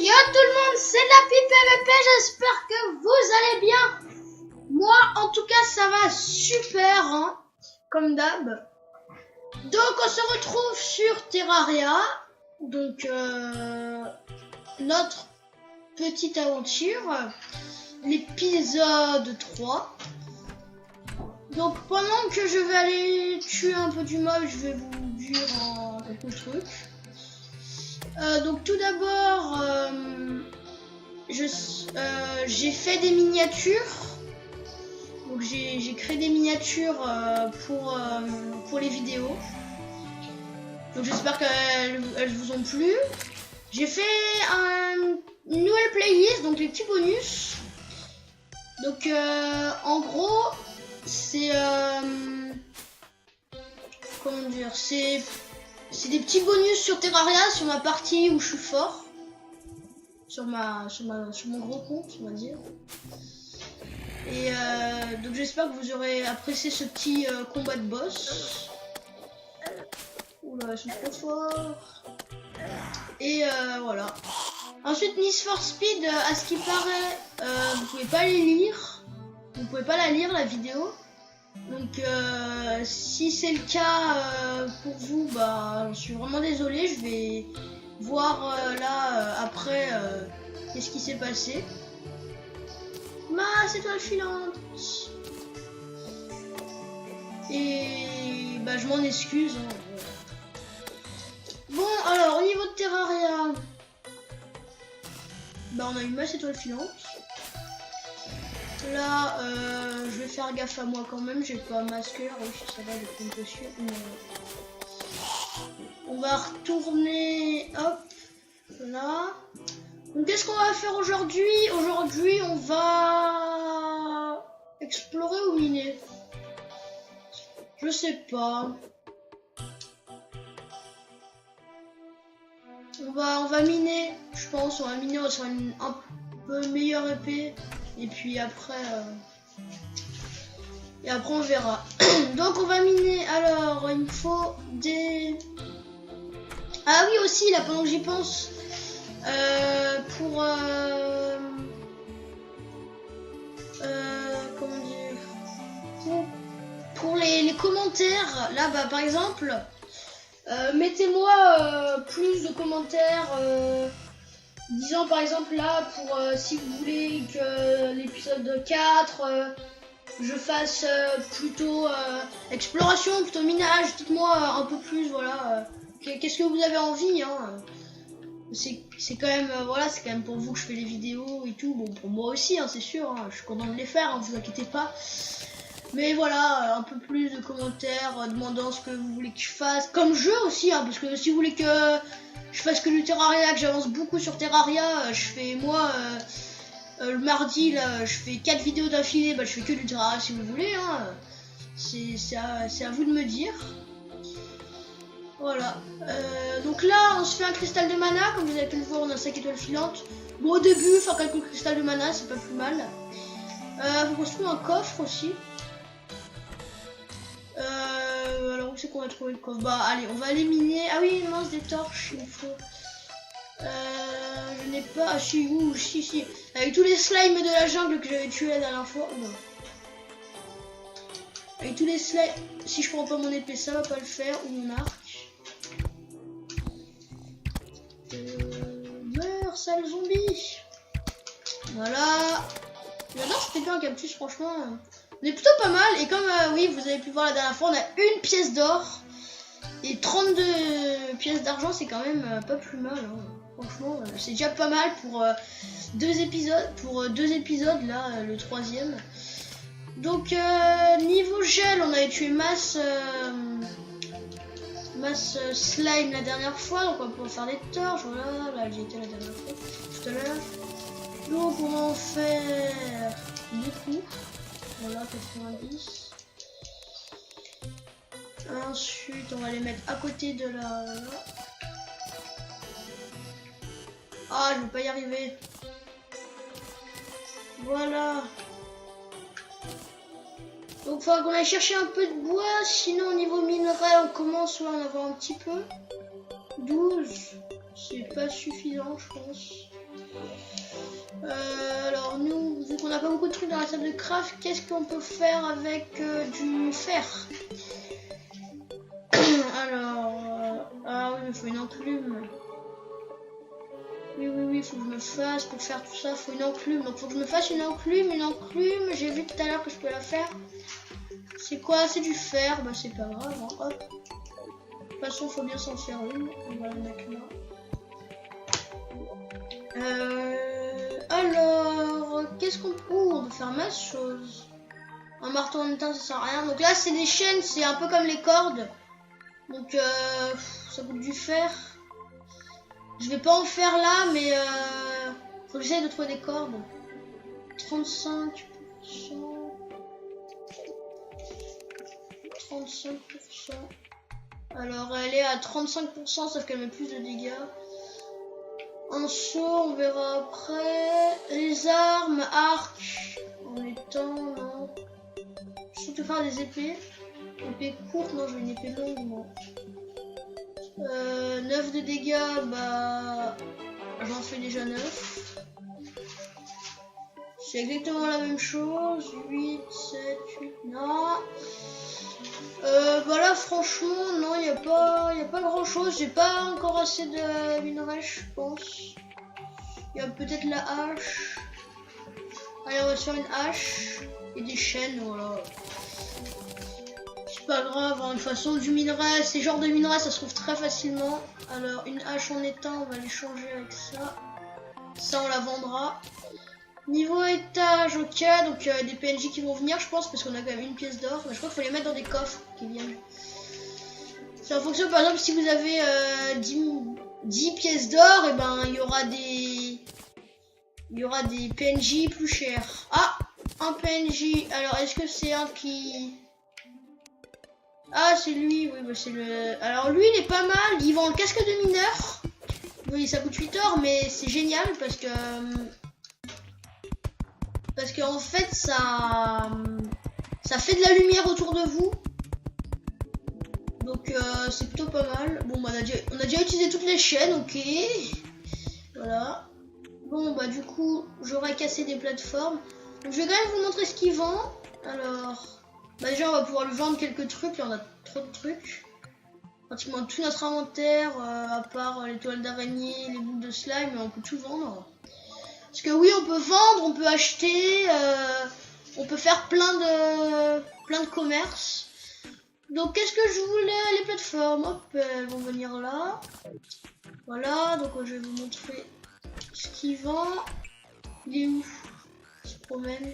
Yo tout le monde, c'est la PVP, j'espère que vous allez bien. Moi en tout cas ça va super, hein, comme d'hab. Donc on se retrouve sur Terraria, donc notre petite aventure, l'épisode 3. Donc pendant que je vais aller tuer un peu du mob, je vais vous dire quelques trucs. Donc tout d'abord, j'ai fait des miniatures. Donc j'ai créé des miniatures pour les vidéos. Donc j'espère qu'elles vous ont plu. J'ai fait une nouvelle playlist, donc les petits bonus. Donc en gros, c'est comment dire, c'est des petits bonus sur Terraria, sur ma partie où je suis fort, sur mon gros compte, on va dire. Et donc j'espère que vous aurez apprécié ce petit combat de boss. Oula, ils sont trop forts. Et voilà. Ensuite, Need for Speed, à ce qui paraît, vous pouvez pas les lire. Vous pouvez pas la lire, la vidéo. Donc si c'est le cas pour vous, bah je suis vraiment désolé. Je vais voir là après qu'est-ce qui s'est passé. C'est toi filante. Et bah je m'en excuse, hein. Bon alors au niveau de Terraria, bah on a une masse étoile filante. Là, je vais faire gaffe à moi quand même, j'ai pas masqueur, oui, ça va, des une potion. On va retourner, hop, là. Donc qu'est-ce qu'on va faire aujourd'hui? Aujourd'hui, on va explorer ou miner? Je sais pas. On va miner, je pense, on va miner, on va faire un peu meilleure épée. Et puis après on verra. Donc on va miner. Alors il me faut des... Ah oui aussi là, pendant que j'y pense, pour comment dire, pour les commentaires là, bah par exemple mettez-moi plus de commentaires disant par exemple là pour si vous voulez que l'épisode 4 je fasse plutôt exploration, plutôt minage, dites-moi un peu plus, voilà, qu'est-ce que vous avez envie, hein. C'est quand même voilà, c'est quand même pour vous que je fais les vidéos et tout, bon pour moi aussi, hein, c'est sûr, hein, je suis content de les faire, hein, vous inquiétez pas. Mais voilà, un peu plus de commentaires demandant ce que vous voulez que je fasse comme jeu aussi, hein, parce que si vous voulez que je fasse que du Terraria, que j'avance beaucoup sur Terraria, je fais moi le mardi là, je fais 4 vidéos d'affilée, bah je fais que du Terraria si vous voulez, hein. C'est à vous de me dire. Voilà. Donc là on se fait un cristal de mana, comme vous avez pu le voir, on a 5 étoiles filantes. Bon au début faire quelques cristals de mana c'est pas plus mal. Faut construire un coffre aussi. Alors où c'est qu'on va trouver le coffre? Bah allez, on va aller miner. Ah oui, il manque des torches, il me faut. Je n'ai pas. Ah si, si. Avec tous les slimes de la jungle que j'avais tué la dernière fois. Oh, non. Avec tous les slimes. Si je prends pas mon épée, ça va pas le faire. Ou mon arc. Meurs, sale zombie. Voilà. J'adore cette épée en captus, franchement. On est plutôt pas mal. Et comme oui, vous avez pu voir la dernière fois, on a une pièce d'or. Et 32 pièces d'argent, c'est quand même pas plus mal, hein. Franchement, c'est déjà pas mal pour 2 épisodes. Pour 2 épisodes, là, le 3e. Donc, niveau gel, on avait tué masse slime la dernière fois. Donc, on va pouvoir faire des torches. Voilà, là, j'y étais la dernière fois, tout à l'heure. Donc, on va en faire beaucoup. Voilà, 90. Ensuite, on va les mettre à côté de la... Ah, je vais pas y arriver. Voilà. Donc, il faudra qu'on aille chercher un peu de bois. Sinon, au niveau minerai, on commence à en avoir un petit peu. 12. C'est pas suffisant, je pense. Alors nous, vu qu'on n'a pas beaucoup de trucs dans la salle de craft, qu'est-ce qu'on peut faire avec du fer? Alors, ah oui, il me faut une enclume. Oui, faut que je me fasse, pour faire tout ça, faut une enclume. Donc faut que je me fasse une enclume, j'ai vu tout à l'heure que je peux la faire. C'est quoi? C'est du fer, bah c'est pas grave, hein. Hop. De toute façon, faut bien s'en faire une, on va la mettre là. Alors, qu'est-ce qu'on... Ouh, on peut faire masse chose. Un marteau en étain, ça sert à rien. Donc là, c'est des chaînes, c'est un peu comme les cordes. Donc, ça coûte du fer. Je vais pas en faire là, mais faut que j'essaie de trouver des cordes. 35%. 35%. Alors, elle est à 35%, sauf qu'elle met plus de dégâts. Un saut, on verra après. Les armes, arc, en étant, non. Je vais surtout faire des épées. Épée courte, non, je veux une épée longue, moi. 9 de dégâts, bah j'en fais déjà 9. C'est exactement la même chose. 8, 7, 8, non. Bah là franchement, non, il n'y a pas grand chose. J'ai pas encore assez de minerais, je pense. Il y a peut-être la hache. Allez, on va se faire une hache. Et des chaînes, voilà. Pas grave, hein. De toute façon du minerai, ces genres de minerais ça se trouve très facilement. Alors une hache en étain, on va l'échanger avec ça. Ça on la vendra. Niveau étage, ok, donc des PNJ qui vont venir je pense parce qu'on a quand même une pièce d'or. Mais je crois qu'il faut les mettre dans des coffres qui viennent. C'est en fonction, par exemple si vous avez 10 pièces d'or, et ben il y aura des PNJ plus chers. Ah, un PNJ, alors est-ce que c'est un qui... Ah, c'est lui, oui, bah c'est le... Alors lui, il est pas mal, il vend le casque de mineur. Oui, ça coûte 8 or, mais c'est génial parce que en fait, ça fait de la lumière autour de vous. Donc c'est plutôt pas mal. Bon, bah, on a déjà utilisé toutes les chaînes, ok. Voilà. Bon, bah du coup, j'aurais cassé des plateformes. Donc je vais quand même vous montrer ce qu'il vend. Alors... Bah déjà on va pouvoir lui vendre quelques trucs, là on a trop de trucs. Pratiquement tout notre inventaire, à part les toiles d'araignée, les boules de slime, mais on peut tout vendre. Parce que oui on peut vendre, on peut acheter, on peut faire plein de commerces. Donc qu'est-ce que je voulais? Les plateformes, hop, elles vont venir là. Voilà, donc je vais vous montrer ce qu'il vend. Il est où? Il se promène.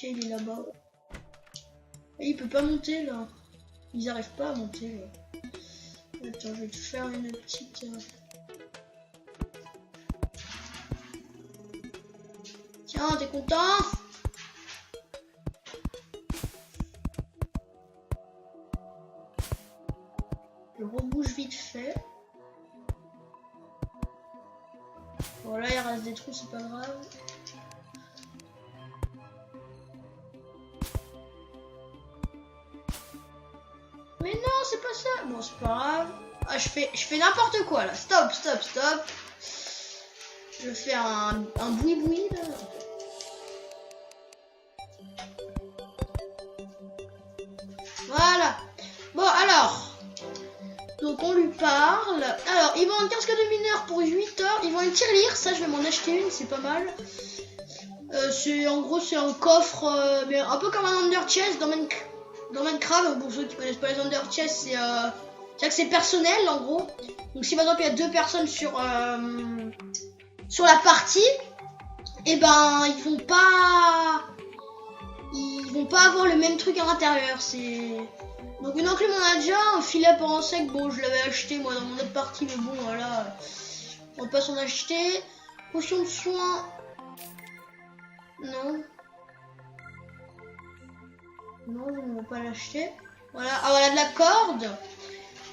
Okay, il est là-bas. Et il peut pas monter là. Ils arrivent pas à monter là. Attends, je vais te faire une petite... Tiens, t'es content? Je rebouge vite fait. Voilà, il reste des trous, c'est pas grave. Mais non, c'est pas ça. Bon, c'est pas grave. Ah, je fais n'importe quoi là. Stop. Je fais un boui-boui là. Voilà. Bon, alors. Donc, on lui parle. Alors, il vend un casque de mineur pour 8 heures. Il vend une tirelire. Ça, je vais m'en acheter une. C'est pas mal. En gros, c'est un coffre. Mais un peu comme un Under Chest dans Minecraft. Pour ceux qui connaissent pas les Under Chest, c'est-à-dire que c'est personnel en gros. Donc, si par exemple il y a 2 personnes sur la partie, et ben ils vont pas avoir le même truc à l'intérieur. Donc une enclume on a déjà, un filet pour insectes, bon je l'avais acheté moi dans mon autre partie, mais bon voilà, on va pas s'en acheter. Potion de soin, non, on va pas l'acheter. Voilà, ah voilà de la corde,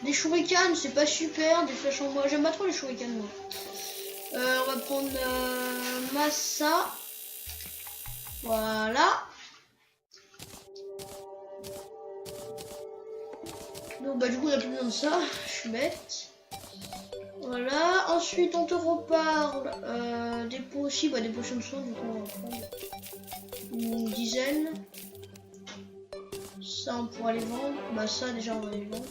des shurikens, c'est pas super, des flèches en bois, j'aime pas trop les shurikens moi. On va prendre Massa. Voilà. Donc bah du coup on a plus besoin de ça, je suis bête. Voilà, ensuite on te reparle des pots aussi, des potions de soin, du coup on va prendre une dizaine. Ça on pourra les vendre, ça déjà on va les vendre.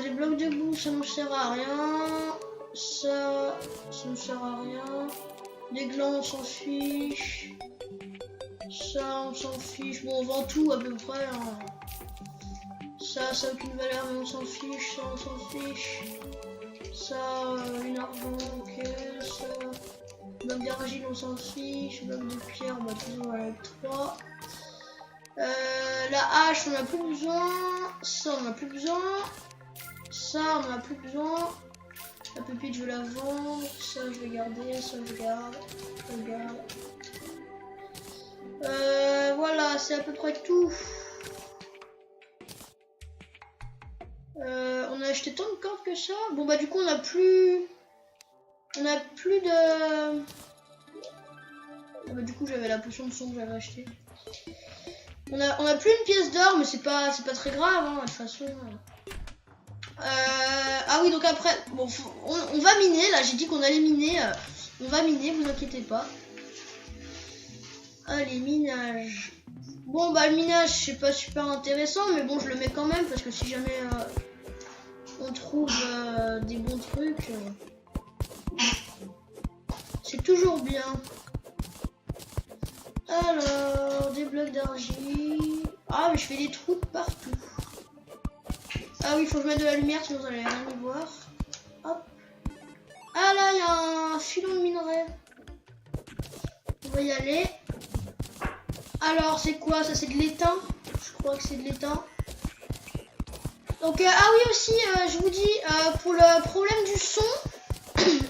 Des blocs de boue ça nous sert à rien, ça nous sert à rien. Des glands on s'en fiche, ça on s'en fiche, bon on vend tout à peu près. Hein. Ça a aucune valeur mais on s'en fiche, ça on s'en fiche. Ça, une argent, ok, ça. Bloc d'argile, on s'en fiche. Bloc de pierre, toujours avec 3. La hache, on a plus besoin. Ça, on a plus besoin. Ça, on a plus besoin. La pépite, je vais la vendre. Ça, je vais garder. Ça, je garde. Je garde. Voilà, c'est à peu près tout. On a acheté tant de cordes que ça. Bon du coup on a plus de. Du coup j'avais la potion de son que j'avais acheté. On a plus une pièce d'or mais c'est pas très grave hein, de toute façon. Ah oui donc après bon on va miner là, j'ai dit qu'on allait miner. On va miner, vous inquiétez pas. Allez, minage. Bon le minage c'est pas super intéressant mais bon je le mets quand même parce que si jamais on trouve des bons trucs, c'est toujours bien. Alors, des blocs d'argile. Ah mais je fais des trous partout. Ah oui, il faut que je mette de la lumière sinon vous allez rien y voir. Hop. Ah là, il y a un filon de minerai. On va y aller. Alors, c'est quoi ça? C'est de l'étain. Je crois que c'est de l'étain. Donc, ah oui aussi, je vous dis, pour le problème du son,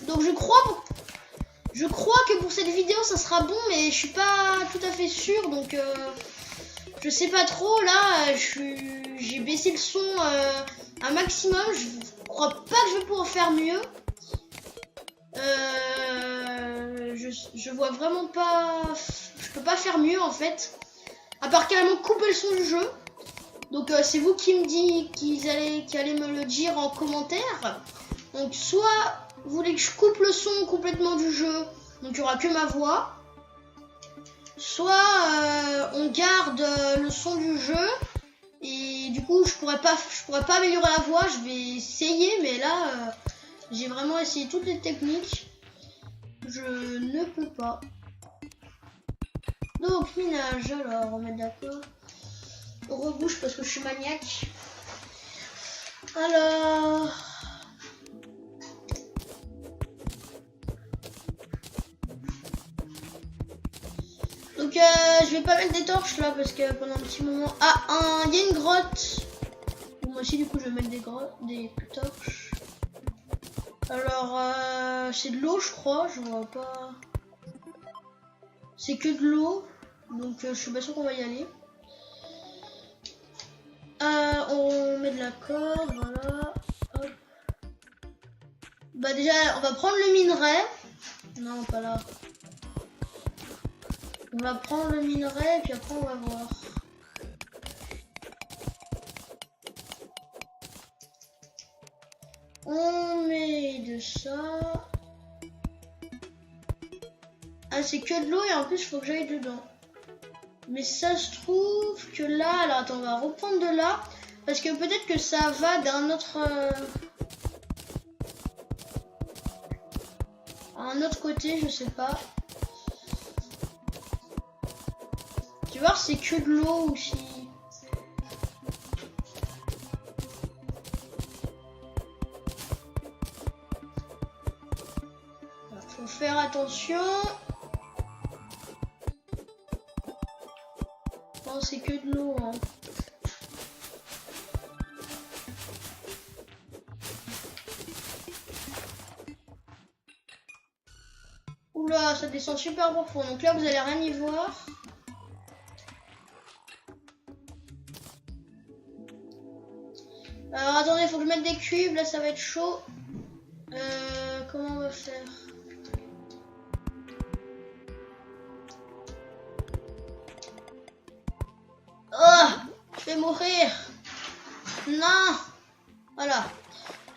donc je crois que pour cette vidéo ça sera bon, mais je suis pas tout à fait sûre, donc je sais pas trop, là, j'ai baissé le son un maximum, je crois pas que je vais pouvoir faire mieux. Je vois vraiment pas, je peux pas faire mieux en fait, à part carrément couper le son du jeu. Donc c'est vous qui allez me le dire en commentaire. Donc soit vous voulez que je coupe le son complètement du jeu, donc il n'y aura que ma voix. Soit on garde le son du jeu et du coup je pourrais pas améliorer la voix. Je vais essayer, mais là j'ai vraiment essayé toutes les techniques. Je ne peux pas. Donc minage, alors on met d'accord. On rebouche parce que je suis maniaque. Alors. Donc je vais pas mettre des torches là parce que pendant un petit moment. Ah, il y a une grotte. Bon, moi aussi du coup je vais mettre des torches. Alors c'est de l'eau je crois, je vois pas. C'est que de l'eau. Donc je suis pas sûr qu'on va y aller. On met de la corde, voilà. Hop. Déjà, on va prendre le minerai. Non, pas là. On va prendre le minerai et puis après on va voir. On met de ça. Ah, c'est que de l'eau et en plus il faut que j'aille dedans. Mais ça se trouve que là, alors attends, on va reprendre de là. Parce que peut-être que ça va d'un autre... à un autre côté, je sais pas. Tu vois, c'est que de l'eau aussi. Faut faire attention. Non, c'est que de l'eau, hein. Oula, ça descend super profond. Donc là, vous allez rien y voir. Alors attendez, il faut que je mette des cubes. Là, ça va être chaud. Comment on va faire? Oh, je vais mourir. Non. Voilà.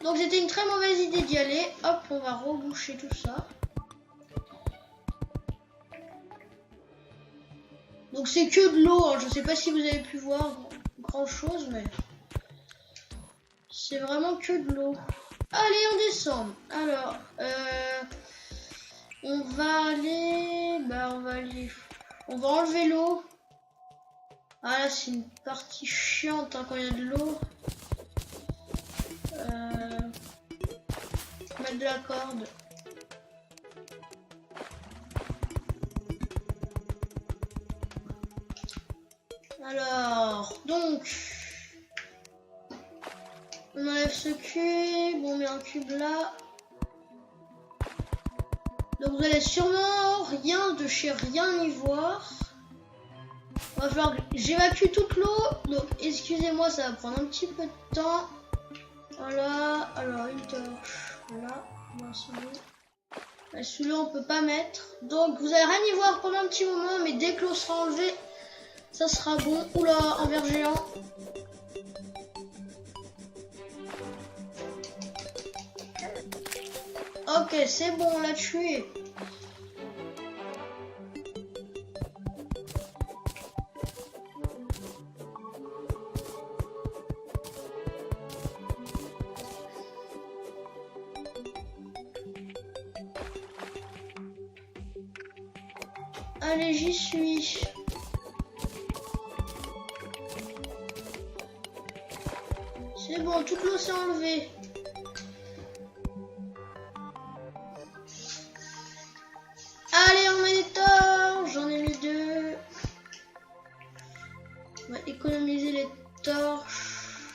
Donc c'était une très mauvaise idée d'y aller. Hop, on va reboucher tout ça. Donc c'est que de l'eau, hein. Je sais pas si vous avez pu voir grand chose, mais c'est vraiment que de l'eau. Allez, on descend. Alors, on va aller, on va enlever l'eau. Ah là, c'est une partie chiante hein, quand il y a de l'eau. Mettre de la corde. Alors, donc, on enlève ce cube, on met un cube là. Donc vous allez sûrement rien de chez rien y voir. Il va falloir que j'évacue toute l'eau. Donc excusez-moi, ça va prendre un petit peu de temps. Voilà, alors une torche. Voilà, celui-là on peut pas mettre. Donc vous allez rien y voir pendant un petit moment, mais dès que l'eau sera enlevée, ça sera bon. Oula, un ver géant. Ok, c'est bon, on l'a tué. Allez, j'y suis. C'est bon, toute l'eau s'est enlevée. Allez, on met des torches. J'en ai mis 2. On va économiser les torches.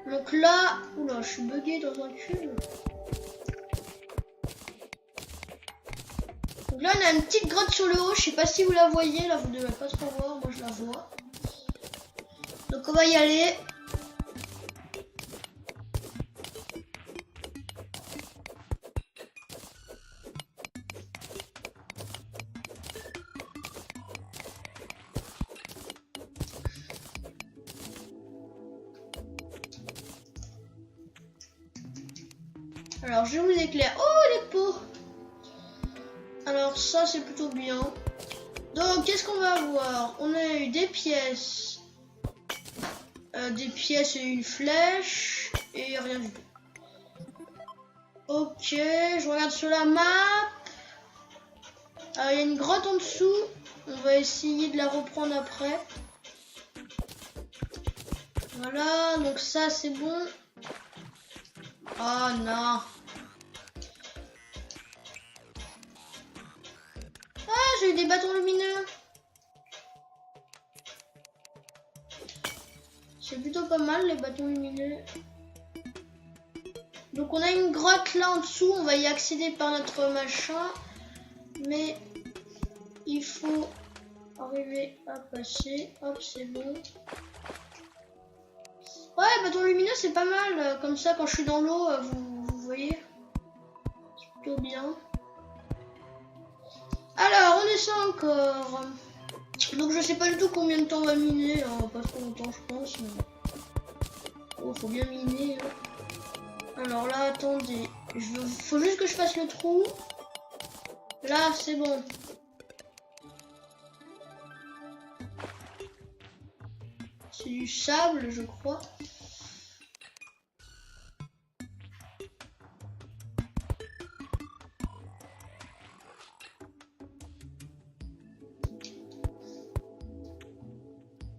Donc là, oula, je suis bugué dans un cube. Donc là, on a une petite grotte sur le haut. Je sais pas si vous la voyez. Là, vous devez pas trop voir. Moi, je la vois. Donc, on va y aller. Alors, je vous éclaire. Oh, les pots! Alors, ça, c'est plutôt bien. Donc, qu'est-ce qu'on va avoir? On a eu des pièces. Des pièces et une flèche. Et rien du tout. Ok, je regarde sur la map. Il y a une grotte en dessous. On va essayer de la reprendre après. Voilà, donc ça, c'est bon. Oh non. Ah, j'ai eu des bâtons lumineux. C'est plutôt pas mal les bâtons lumineux. Donc on a une grotte là en dessous. On va y accéder par notre machin. Mais il faut arriver à passer. Hop, c'est bon. Ouais, bâton lumineux c'est pas mal. Comme ça quand je suis dans l'eau, vous voyez. C'est plutôt bien. Alors, on descend encore. Donc, je sais pas du tout combien de temps on va miner. Hein, pas trop longtemps, je pense. Mais... oh, faut bien miner. Hein. Alors là, attendez. Faut juste que je fasse le trou. Là, c'est bon. C'est du sable, je crois.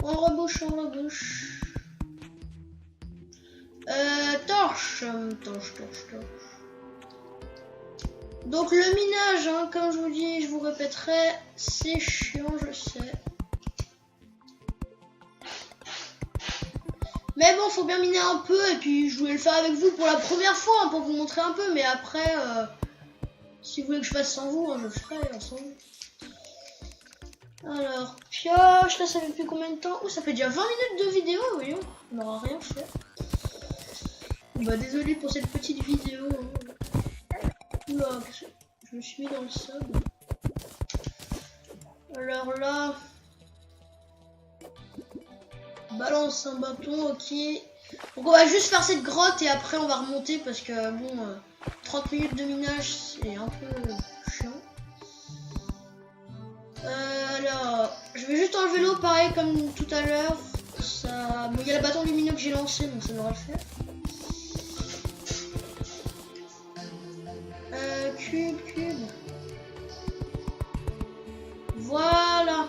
On rebouche, on rebouche. Torche. Torche. Donc le minage, hein, comme je vous dis, je vous répéterai, c'est chiant, je sais. Mais bon, faut bien miner un peu, et puis je voulais le faire avec vous pour la première fois, hein, pour vous montrer un peu, mais après, si vous voulez que je fasse sans vous, hein, je le ferai sans vous. Alors, pioche, là ça fait depuis combien de temps? Oh, ça fait déjà 20 minutes de vidéo, voyons, on n'aura rien fait. Bah désolé pour cette petite vidéo. Oula, je me suis mis dans le sable. Alors là... balance un bâton, ok. Donc on va juste faire cette grotte et après on va remonter parce que bon, 30 minutes de minage c'est un peu chiant. Alors, je vais juste enlever l'eau pareil comme tout à l'heure. Ça... Bon, il y a le bâton lumineux que j'ai lancé donc ça devrait le faire. Cube. Voilà.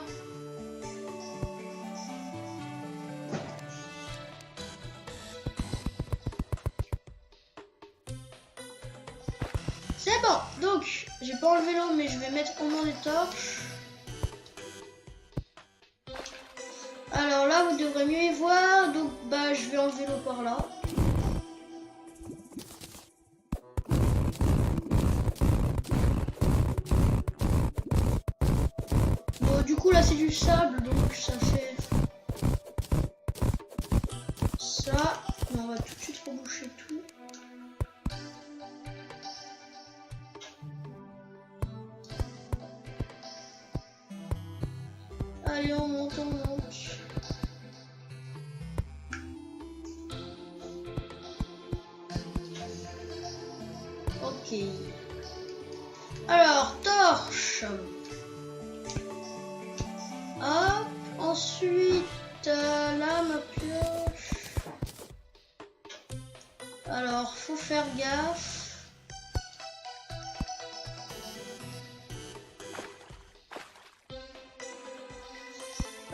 C'est bon. Donc, j'ai pas enlevé l'eau mais je vais mettre au moins des torches. Alors là, vous devrez mieux y voir. Donc, bah, je vais enlever l'eau par là. Bon, du coup, là, c'est du sable. Donc, ça fait ça. On va tout de suite reboucher tout. Allez, on monte. Ok. Alors, torche. Hop. Ensuite, là, ma pioche. Alors, faut faire gaffe.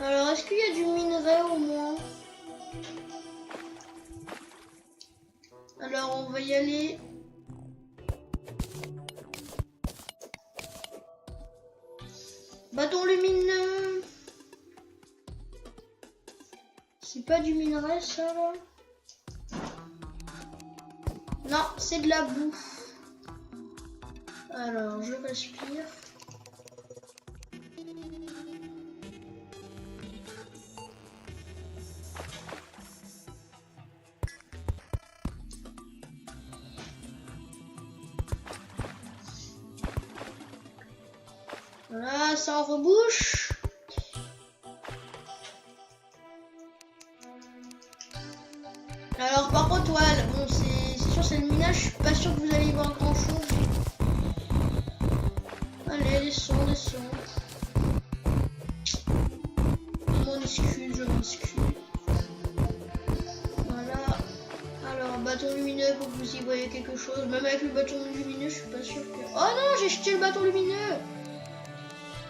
Alors, est-ce qu'il y a du minerai au moins? Alors, on va y aller. Bâton lumineux. C'est pas du minerai ça là? Non, c'est de la boue. Alors, je respire. Voilà, ça en rebouche. Alors par contre, ouais, bon, c'est sûr, c'est le minage, je suis pas sûr que vous allez y voir grand chose. Allez, descends. Je m'excuse. Voilà. Alors, bâton lumineux pour que vous y voyez quelque chose. Même avec le bâton lumineux, je suis pas sûr que... Oh non, j'ai jeté le bâton lumineux.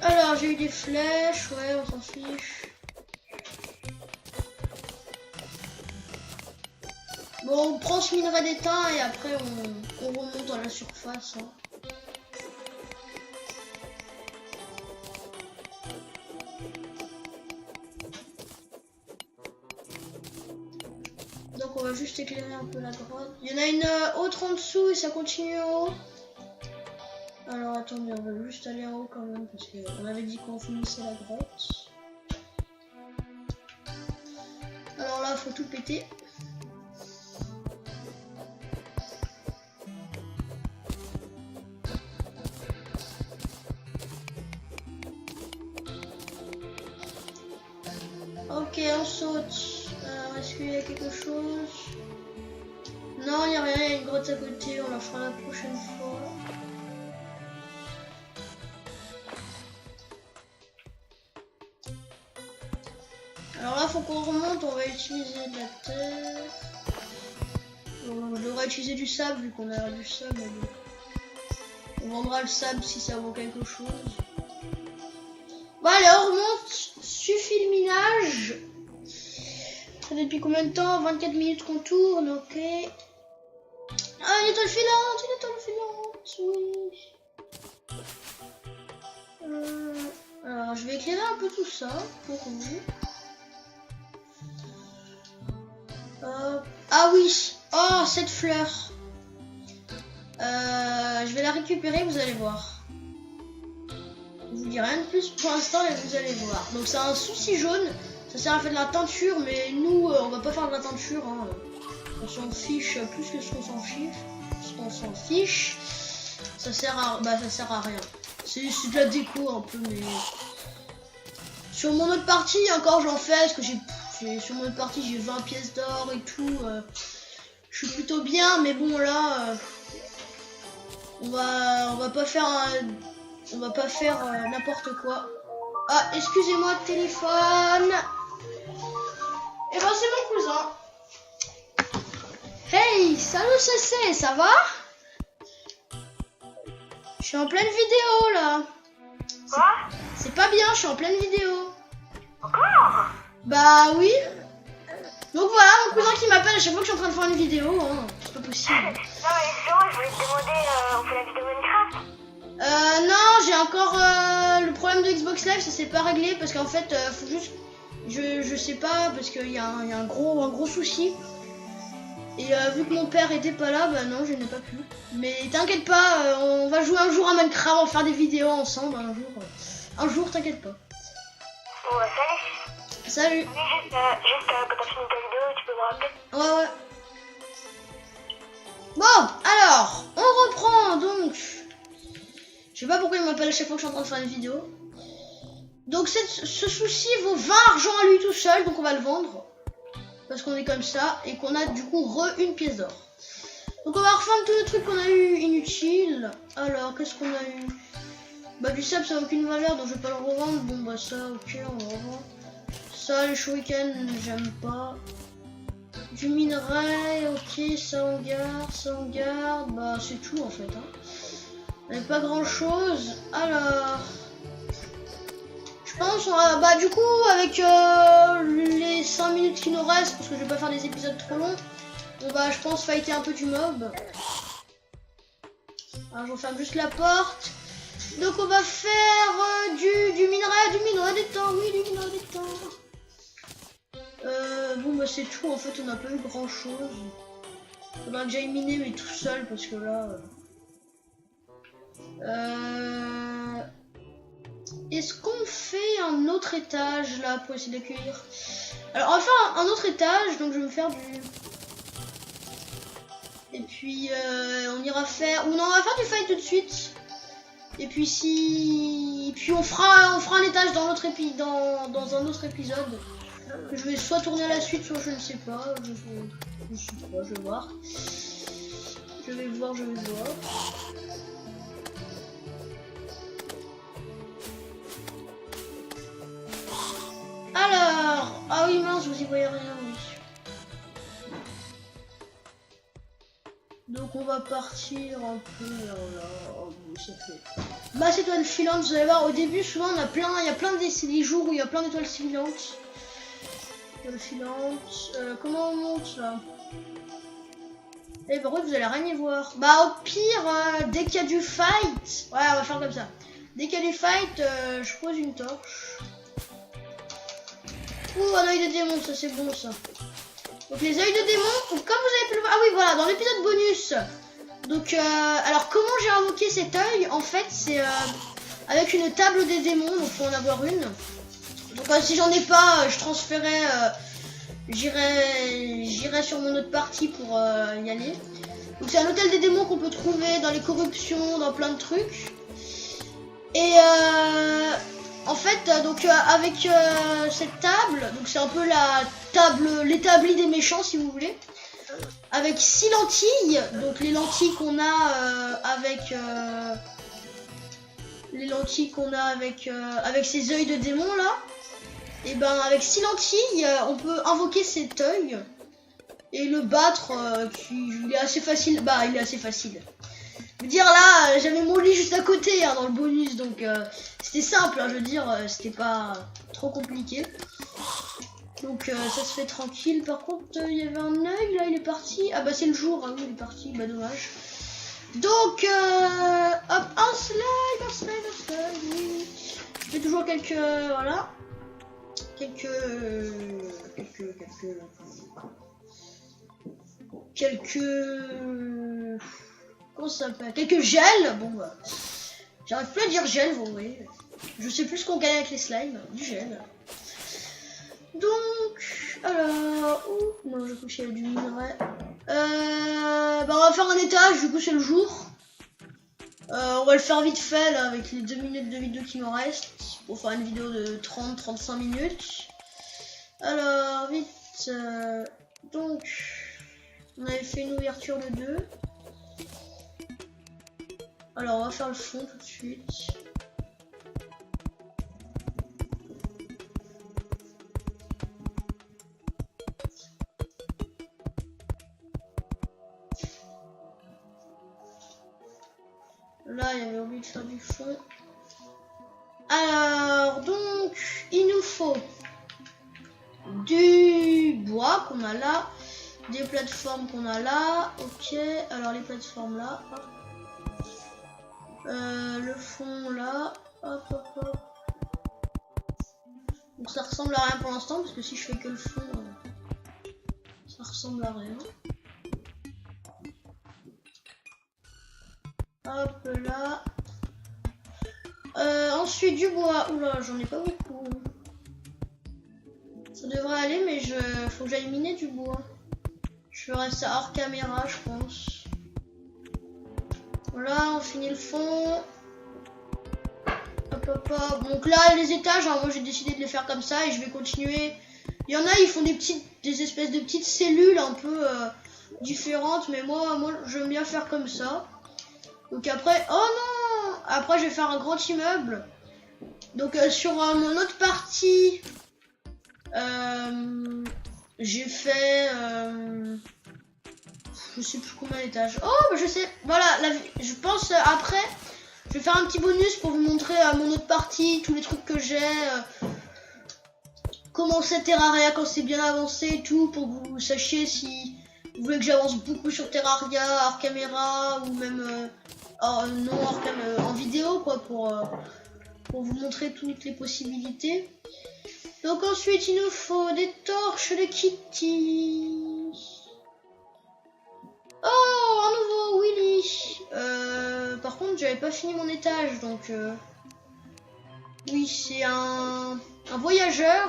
Alors, j'ai eu des flèches, ouais, on s'en fiche. Bon, on prend ce minerai d'étain et après on remonte à la surface. Hein. Donc on va juste éclairer un peu la grotte. Il y en a une autre en dessous et ça continue en haut. Alors attendez, on va juste aller en haut quand même parce qu'on avait dit qu'on finissait la grotte. Alors là, faut tout péter. Ok, on saute. Est-ce qu'il y a quelque chose? Non, il n'y a rien, il y a une grotte à côté, on la fera la prochaine fois. Alors là, faut qu'on remonte, on va utiliser de la terre. On devrait utiliser du sable vu qu'on a du sable. On vendra le sable si ça vaut quelque chose. Bon allez, on remonte. Suffit le minage. Ça fait depuis combien de temps? 24 minutes qu'on tourne, ok. Ah, une étoile filante, oui. Alors, je vais éclairer un peu tout ça pour vous. Ah oui. Oh, cette fleur. Je vais la récupérer, vous allez voir. Je vous dis rien de plus pour l'instant et vous allez voir. Donc c'est un souci jaune. Ça sert à faire de la teinture, mais nous, on va pas faire de la teinture. Hein. On s'en fiche plus que ce qu'on s'en fiche. Ça sert à rien. C'est de la déco un peu, mais sur mon autre partie encore j'en fais parce que j'ai Sur mon autre partie, j'ai 20 pièces d'or et tout. Je suis plutôt bien, mais bon là, on va pas faire n'importe quoi. Ah, excusez-moi, téléphone. Et ben c'est mon cousin. Hey, salut CC, ça va? Je suis en pleine vidéo là. Quoi? C'est pas bien, je suis en pleine vidéo. Encore? Bah oui. Donc voilà, mon cousin qui m'appelle à chaque fois que je suis en train de faire une vidéo. Hein. C'est pas possible. Non mais excuse-moi, je voulais te demander, on fait la vidéo Minecraft? Non, j'ai encore le problème de Xbox Live, ça s'est pas réglé parce qu'en fait, faut juste, je sais pas parce qu'il y a un gros souci. Et vu que mon père était pas là, bah non, je n'ai pas pu. Mais t'inquiète pas, on va jouer un jour à Minecraft, on va faire des vidéos ensemble un jour, t'inquiète pas. Bon bah salut. Salut. Oui, juste quand t'as fini ta vidéo, tu peux me rappeler? Ouais. Bon, alors, on reprend donc. Je sais pas pourquoi il m'appelle à chaque fois que je suis en train de faire une vidéo. Donc ce souci vaut 20 argent à lui tout seul, donc on va le vendre. Parce qu'on est comme ça et qu'on a du coup une pièce d'or. Donc on va reprendre tous les trucs qu'on a eu inutiles. Alors, qu'est-ce qu'on a eu? Bah du sable ça n'a aucune valeur, donc je vais pas le revendre. Bon bah ça, ok, on va revendre. Ça, les shurikens, j'aime pas. Du minerai, ok, ça on garde, bah c'est tout en fait. Hein. Et pas grand chose. Alors, je pense on va, bah du coup avec les 5 minutes qui nous restent, parce que je vais pas faire des épisodes trop longs, on va je pense fighter un peu du mob. Alors je referme juste la porte. Donc on va faire du minerai d'étang, oui du minerai d'étang. Bon bah c'est tout en fait, on n'a pas eu grand chose. On a déjà miné mais tout seul parce que là... Est-ce qu'on fait un autre étage là pour essayer d'accueillir? Alors on va faire un autre étage, donc je vais me faire du... Et puis on ira faire... Ou non, on va faire du fight tout de suite. Et puis si... Puis on fera un étage dans un autre épisode. Je vais soit tourner à la suite, soit je ne sais pas. Je vais voir. Je vais voir. Alors, ah oui mince, vous y voyez rien, oui. Donc on va partir un peu là. Oh, ça fait. Masse étoile filante, vous allez voir, au début souvent il y a plein des jours où il y a plein d'étoiles filantes. Comment on monte là? Et par contre vous allez rien y voir. Bah au pire, dès qu'il y a du fight, ouais on va faire comme ça. Dès qu'il y a du fight, je pose une torche. Ouh, un œil de démon, ça c'est bon ça. Donc les œils de démon, donc, comme vous avez pu le voir, ah oui voilà, dans l'épisode bonus. Donc alors comment j'ai invoqué cet œil? En fait c'est avec une table des démons, donc faut en avoir une. Donc si j'en ai pas, je transférerai, j'irai sur mon autre partie pour y aller. Donc c'est un hôtel des démons qu'on peut trouver dans les corruptions, dans plein de trucs. Et en fait, donc avec cette table, donc c'est un peu la table, l'établi des méchants si vous voulez, avec 6 lentilles, donc les lentilles qu'on a avec ces œils de démon là. Et ben avec 6 lentilles, on peut invoquer cet œil et le battre. Il est assez facile. Bah il est assez facile. Je veux dire là, j'avais mon lit juste à côté dans le bonus, donc c'était simple. Je veux dire, c'était pas trop compliqué. Donc ça se fait tranquille. Par contre, il y avait un œil là, il est parti. Ah bah c'est le jour. Ah oui, il est parti. Bah dommage. Donc hop, un slime. Oui. Je fais toujours quelques voilà. Quelques comment ça s'appelle, quelques gels. Bon bah j'arrive plus à dire gel, vous voyez, je sais plus ce qu'on gagne avec les slimes, du gel. Donc alors non, je couche du minerai. Bah on va faire un étage, du coup c'est le jour. On va le faire vite fait là avec les 2 minutes de vidéo qui me restent pour faire une vidéo de 30-35 minutes. Alors, vite. Donc, on avait fait une ouverture de 2. Alors, on va faire le fond tout de suite. Là, il y avait oublié de faire du fond. Alors, donc, il nous faut du bois qu'on a là, des plateformes qu'on a là. Ok, alors les plateformes là. Le fond là. Hop, hop, hop. Donc ça ressemble à rien pour l'instant, parce que si je fais que le fond, ça ressemble à rien. Hop là. Ensuite du bois. Oula, j'en ai pas beaucoup. Ça devrait aller, mais faut que j'aille miner du bois. Je ferai ça hors caméra, je pense. Voilà, on finit le fond. Hop, hop, hop. Donc là, les étages, hein, moi j'ai décidé de les faire comme ça et je vais continuer. Il y en a, ils font des espèces de petites cellules un peu différentes, mais moi j'aime bien faire comme ça. Donc après, oh non! Après, je vais faire un grand immeuble. Donc sur mon autre partie, j'ai fait, je sais plus combien d'étages. Oh, bah je sais. Voilà, je pense après, je vais faire un petit bonus pour vous montrer mon autre partie, tous les trucs que j'ai, comment c'est Terraria quand c'est bien avancé et tout, pour que vous sachiez si vous voulez que j'avance beaucoup sur Terraria hors caméra ou même non hors caméra, en vidéo quoi, pour vous montrer toutes les possibilités. Donc ensuite il nous faut des torches de Kitty. Oh, un nouveau Willy. Par contre j'avais pas fini mon étage, donc oui, c'est un voyageur.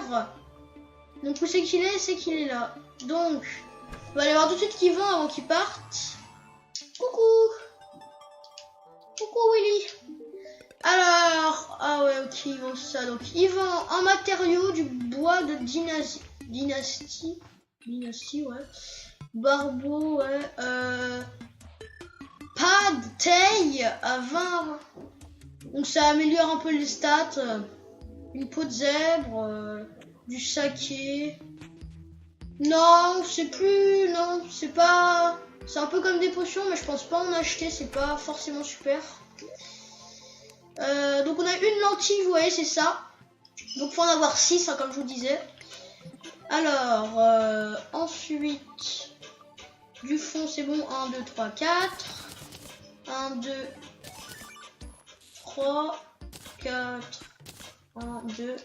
Donc où c'est qu'il est? C'est qu'il est là. Donc on va aller voir tout de suite qu'il vend avant qu'il parte. Coucou. Coucou Willy. Alors, ah ouais, ok, ils vendent ça. Donc, ils vendent en matériaux du bois de dynastie, ouais. Barbeau, ouais. Pas de taille à 20. Donc, ça améliore un peu les stats. Une peau de zèbre, du saké. Non, c'est plus. Non, c'est pas. C'est un peu comme des potions, mais je pense pas en acheter. C'est pas forcément super. Donc on a une lentille, vous voyez, c'est ça. Donc faut en avoir 6, hein, comme je vous disais. Alors, ensuite, du fond, c'est bon. 1, 2, 3, 4. 1, 2, 3, 4. 1, 2.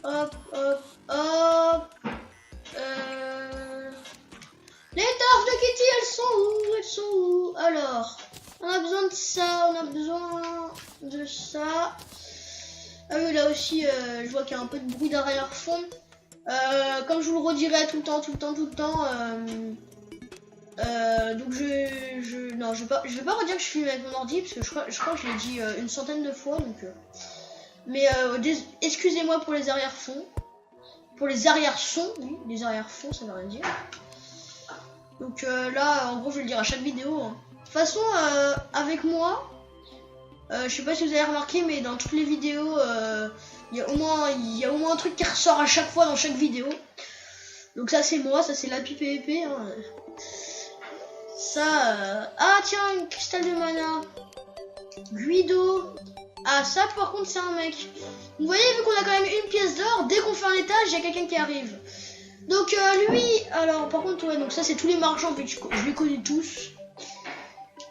Hop, hop, hop. Les torches de Kitty, elles sont où? Elles sont où? Alors... on a besoin de ça, on a besoin de ça. Ah oui, là aussi, je vois qu'il y a un peu de bruit d'arrière-fond. Comme je vous le redirai tout le temps. Donc non, je vais pas redire que je filme avec mon ordi parce que je crois que je l'ai dit une centaine de fois. Donc, mais excusez-moi pour les arrière-fonds, pour les arrière-sons, oui, les arrière-fonds, ça veut rien dire. Donc là, en gros, je vais le dire à chaque vidéo. Hein. De toute façon, avec moi, je sais pas si vous avez remarqué, mais dans toutes les vidéos, il y a au moins un truc qui ressort à chaque fois dans chaque vidéo. Donc ça c'est moi, ça c'est Lapi PVP. Hein. Ça, ah tiens, une cristal de mana. Guido. Ah ça par contre c'est un mec. Vous voyez, vu qu'on a quand même une pièce d'or, dès qu'on fait un étage, il y a quelqu'un qui arrive. Donc lui, alors par contre ouais, donc ça c'est tous les marchands, vu que je les connais tous.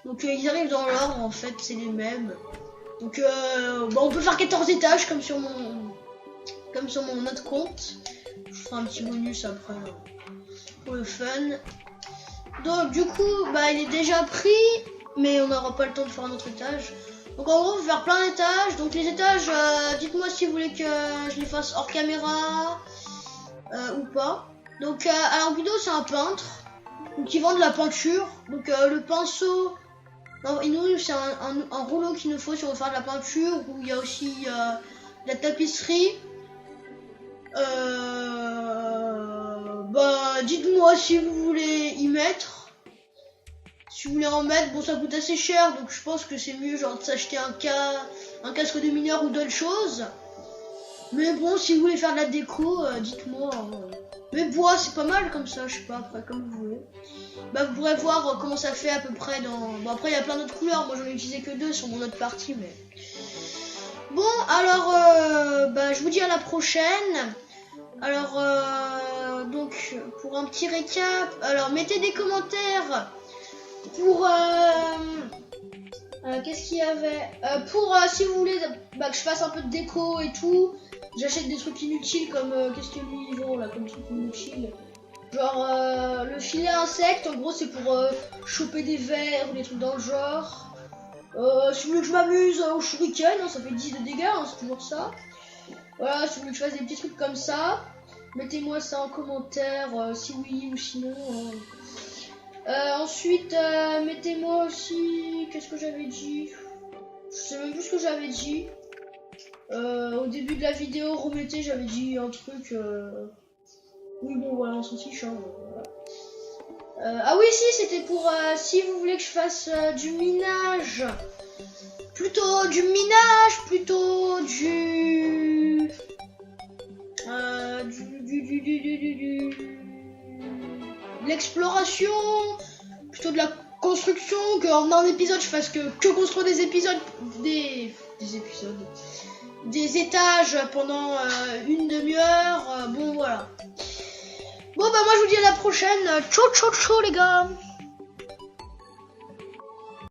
Donc ils arrivent dans l'ordre, en fait, c'est les mêmes. Donc on peut faire 14 étages comme sur mon autre compte. Je ferai un petit bonus après pour le fun. Donc du coup, bah il est déjà pris, mais on n'aura pas le temps de faire un autre étage. Donc en gros, on va faire plein d'étages. Donc les étages, dites-moi si vous voulez que je les fasse hors caméra ou pas. Donc alors Guido c'est un peintre. Donc il vend de la peinture. Donc le pinceau. Non, c'est un rouleau qu'il nous faut si on veut faire de la peinture, où il y a aussi de la tapisserie. Bah, dites-moi si vous voulez y mettre. Si vous voulez en mettre, bon, ça coûte assez cher, donc je pense que c'est mieux genre de s'acheter un casque de mineur ou d'autres choses. Mais bon, si vous voulez faire de la déco, dites-moi. Mais bois, c'est pas mal comme ça, je sais pas, après, comme vous voulez. Bah, vous pourrez voir comment ça fait à peu près dans... Bon, après, il y a plein d'autres couleurs, moi j'en ai utilisé que 2 sur mon autre partie, mais... Bon, alors, bah, je vous dis à la prochaine. Alors, donc, pour un petit récap, alors, mettez des commentaires pour... qu'est-ce qu'il y avait pour, si vous voulez bah, que je fasse un peu de déco et tout, j'achète des trucs inutiles comme... qu'est-ce que lui, ils ont là, comme truc inutile. Genre, le filet insecte, en gros, c'est pour choper des vers ou des trucs dans le genre. Si vous voulez que je m'amuse au shuriken, hein, ça fait 10 de dégâts, hein, c'est toujours ça. Voilà, si vous voulez que je fasse des petits trucs comme ça, mettez-moi ça en commentaire, si oui ou sinon. Ensuite, mettez-moi aussi... Qu'est-ce que j'avais dit? Je sais même plus ce que j'avais dit. Au début de la vidéo, remettez, j'avais dit un truc... Oui, bon, voilà, on s'en fiche. Hein, voilà. Ah oui, si, c'était pour... si vous voulez que je fasse du minage. Plutôt du minage, plutôt du... l'exploration, plutôt de la construction, qu'en un épisode je fasse que construire des épisodes, des étages pendant une demi-heure, bon voilà. Bon bah moi je vous dis à la prochaine, ciao ciao ciao les gars.